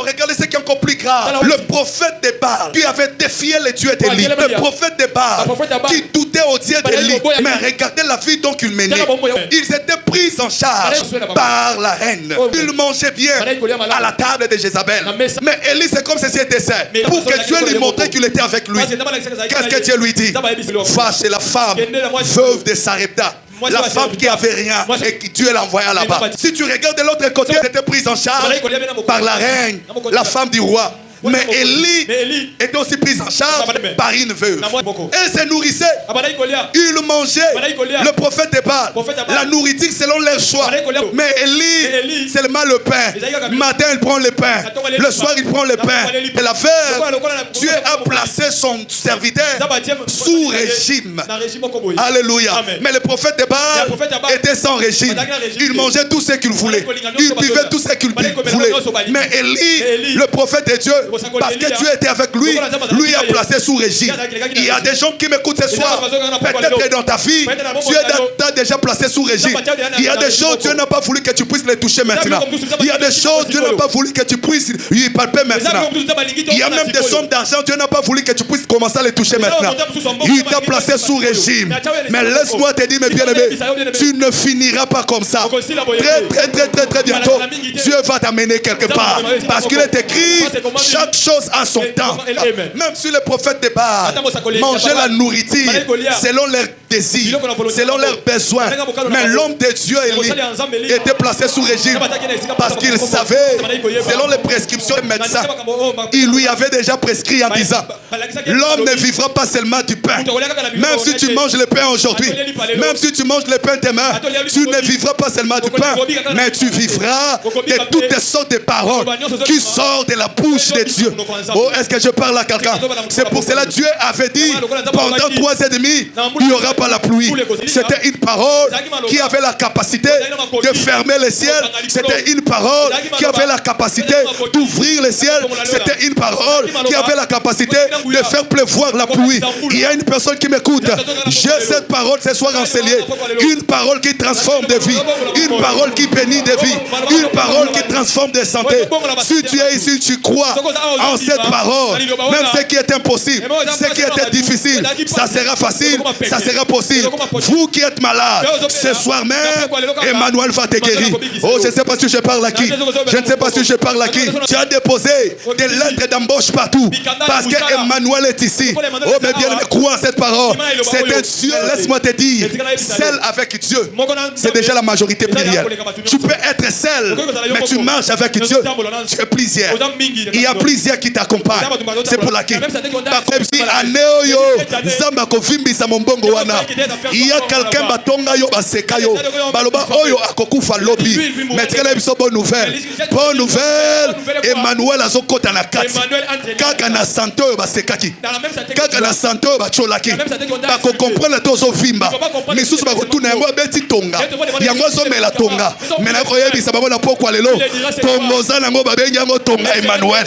regardez ce qui est encore plus grave. Le prophète de Baal qui avait défié les dieux d'Élie. Le prophète de Baal qui doutait au Dieu d'Élie. Mais regardez la vie dont il menait. Ils étaient pris en charge par la reine. Ils mangeaient bien à la table de Jézabel. Mais Élie, c'est comme si c'était ça. Pour que Dieu lui montrait qu'il était avec lui. Qu'est-ce que Dieu lui dit? Va chez la femme veuve de Sarepta. La femme qui avait rien et qui Dieu l'envoya là-bas. Si tu regardes de l'autre côté, tu étais prise en charge par la reine, la femme du roi. Mais Élie était aussi prise en charge par une veuve. Elle se nourrissait. Il mangeait le prophète de Baal. La nourriture selon leur choix. Mais Élie, seulement le pain. Le matin, il prend le pain. Le soir, il prend le pain. Et la veuve, Dieu a placé son serviteur sous régime. Alléluia. Mais le prophète de Baal était sans régime. Il mangeait tout ce qu'il voulait. Il buvait tout ce qu'il voulait. Mais Élie, le prophèt de Dieu, parce que Dieu était avec lui, lui a placé sous régime. Il y a des gens qui m'écoutent ce soir. Peut-être que dans ta vie, Dieu t'a déjà placé sous régime. Il y a des choses, Dieu n'a pas voulu que tu puisses les toucher maintenant. Il y a des choses, Dieu n'a pas voulu que tu puisses lui palper maintenant. Il y a même des sommes d'argent, Dieu n'a pas voulu que tu puisses commencer à les toucher maintenant. Il t'a placé sous régime. Mais laisse-moi te dire, mes bien-aimés, tu ne finiras pas comme ça. Très bientôt, Dieu va t'amener quelque part. Parce qu'il est écrit, chaque chose a son temps. Même si les prophètes de Baal mangeaient la nourriture selon leurs désirs, selon leurs besoins. Mais l'homme de Dieu, Élie, était placé sous régime parce qu'il savait, selon les prescriptions des médecins, il lui avait déjà prescrit en disant, l'homme ne vivra pas seulement du pain. Même si tu manges le pain aujourd'hui, même si tu manges le pain demain, tu ne vivras pas seulement du pain, mais tu vivras de toutes les sortes de paroles qui sortent de la bouche de Dieu. Oh, est-ce que je parle à quelqu'un? C'est pour cela que Dieu avait dit, pendant 3 ans et demi, il n'y aura pas la pluie. C'était une parole qui avait la capacité de fermer les ciels. C'était une parole qui avait la capacité d'ouvrir les ciels. C'était une parole qui avait la capacité de faire pleuvoir la pluie. Il y a une personne qui m'écoute. J'ai cette parole ce soir enseigné. Une parole qui transforme des vies. Une parole qui bénit des vies. Une parole qui transforme des santé. Si tu es ici, tu crois en cette parole, même ce qui est impossible, ce qui était difficile, ça sera facile, ça sera possible. Vous qui êtes malade, ce soir même, Emmanuel va te guérir. Oh, je ne sais pas si je parle à qui. Je ne sais pas si je parle à qui. Tu as déposé des lettres d'embauche partout parce que Emmanuel est ici. Oh, mais bien, crois en cette parole. C'est un Dieu, laisse-moi te dire, seul avec Dieu, c'est déjà la majorité plurielle. Tu peux être seul, mais tu marches avec Dieu. Tu es plusieurs. Il y a plusieurs qui t'accompagnent. C'est pour laquelle il y a quelqu'un batonga yo baseka yo baloba oyo akokufa lobi. Mais très bonne nouvelle. Bonne nouvelle. Emmanuel azokota na kati. Kaka na santé oyo basekaki. Kaka na santé oyo bacholaki. Bako comprendre tozo vimba. Misusu bako tuna yango beti tonga. Yango zo mela tonga. Mena ko yebisa bango na pokwa lelo. Tongo za nango babengi yango tonga Emmanuel.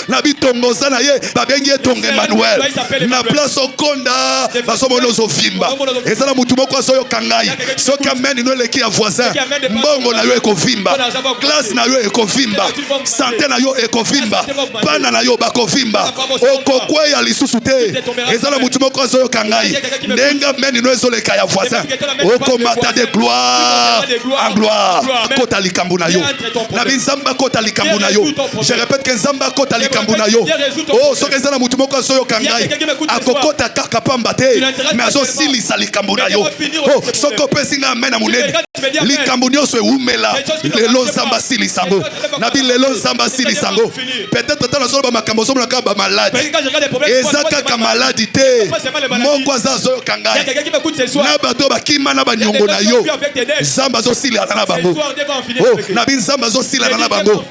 Nabi tongo za na ye babengi tonga Emmanuel. Na place okonda basomono zo vimba. Ezala mutu moko asoyo kangai. Soki ameni no leki ya voisin. Mbongo na yo ekovimba. Classe na yo ekovimba. Santé na yo ekovimba. Bana na yo bakovimba. Okokwe ya lisusu te. Ezala mutu moko asoyo kangai. Ndenga meni no ezoleka ya voisin. Okomata de gloire en gloire. Kota likambu na yo. Nabi nzamba kota likambu na yo. Je répète que nzamba kota likambu na yo. Oh, soki ezala mutu moko asoyo kangai. Akokota kaka pamba te. Mais azo silisa likambu na yo. Oh, soko pesi nga mena munene. Likambu nyonso eumela. Lelo nzamba silisango. Nabi lelo nzamba silisango. Peut-être tata nazo ba makambo zo mlaka ba malade. Eza kaka maladi te. Moko azo kangai. Na bato bakima na banyongo na yo. Nzamba zo silisa na bango. Oh, nabi nzamba zo silisa na bango.